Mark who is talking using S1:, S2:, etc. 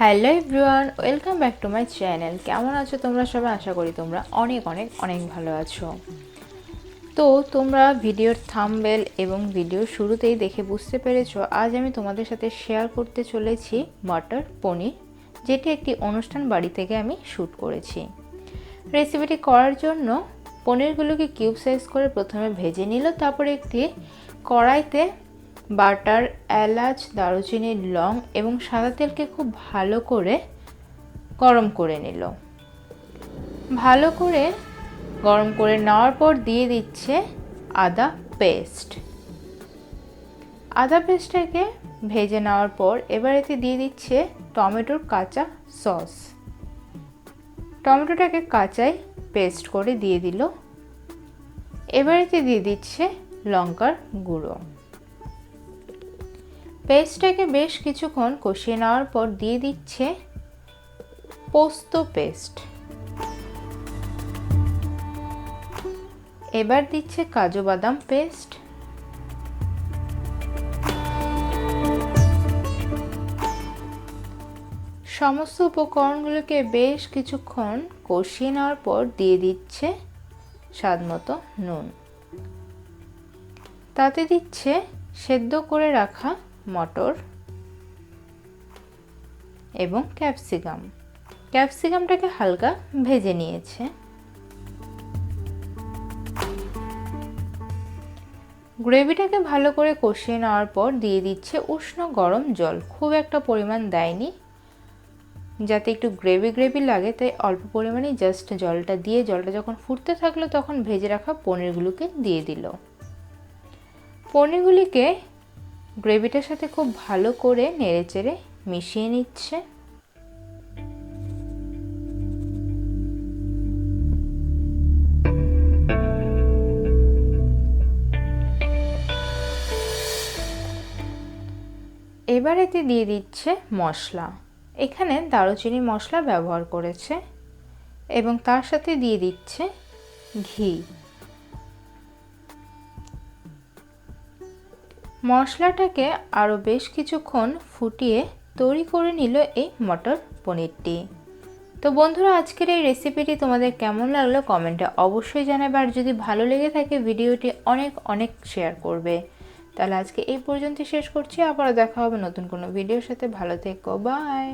S1: Hello everyone, welcome back to my channel. কেমন আছো তোমরা সবাই? আশা করি তোমরা অনেক অনেক অনেক ভালো আছো। তো তোমরা ভিডিওর থাম্বনেল এবং ভিডিওর শুরুতেই দেখে বুঝতে পেরেছো আজ আমি তোমাদের সাথে শেয়ার করতে চলেছি মটর পনির, যেটি একটি অনুষ্ঠান বাড়ি থেকে আমি শ্যুট করেছি। রেসিপিটি করার জন্য পনিরগুলোকে কিউব সাইজ করে প্রথমে ভেজে নিল, তারপরে একটি কড়াইতে বাটার, এলাচ, দারুচিনি, লং এবং সাদা তেলকে খুব ভালো করে গরম করে নিল। ভালো করে গরম করে নেওয়ার পর দিয়ে দিচ্ছে আদা পেস্ট। আদা পেস্টটাকে ভেজে নেওয়ার পর এবার এতে দিয়ে দিচ্ছে টমেটোর কাঁচা সস। টমেটোটাকে কাঁচাই পেস্ট করে দিয়ে দিল। এবার এতে দিয়ে দিচ্ছে লঙ্কার গুঁড়ো। পেস্টটাকে বেশ কিছুক্ষণ কষিয়ে নেওয়ার পর দিয়ে দিচ্ছে পোস্ত পেস্ট। এবার দিচ্ছে কাজু বাদাম পেস্ট। সমস্ত উপকরণগুলোকে বেশ কিছুক্ষণ কষিয়ে নেওয়ার পর দিয়ে দিচ্ছে স্বাদমতো নুন। তাতে দিচ্ছে সেদ্ধ করে রাখা মটর এবং ক্যাপসিকামটাকে হালকা ভেজে নিয়েছে। গ্রেভিটাকে ভালো করে কষিয়ে নেওয়ার পর দিয়ে দিচ্ছে উষ্ণ গরম জল। খুব একটা পরিমাণ দেয়নি, যাতে একটু গ্রেভি গ্রেভি লাগে, তাই অল্প পরিমাণে জাস্ট জলটা দিয়ে, জলটা যখন ফুটতে থাকলো তখন ভেজে রাখা পনিরগুলোকে দিয়ে দিল। পনিরগুলিকে গ্রেভিটার সাথে খুব ভালো করে নেড়েচেড়ে মিশিয়ে নিচ্ছে। এবার এতে দিয়ে দিচ্ছে মশলা। এখানে দারুচিনি মশলা ব্যবহার করেছে এবং তার সাথে দিয়ে দিচ্ছে ঘি। মশলাটাকে আরও বেশ কিছুক্ষণ ফুটিয়ে তৈরি করে নিল এই মটর পনিরটি। তো বন্ধুরা, আজকের এই রেসিপিটি তোমাদের কেমন লাগলো কমেন্টে অবশ্যই জানাবে, আর যদি ভালো লেগে থাকে ভিডিওটি অনেক অনেক শেয়ার করবে। তাহলে আজকে এই পর্যন্ত শেষ করছি, আবারও দেখা হবে নতুন কোনো ভিডিওর সাথে। ভালো থেকো, বাই।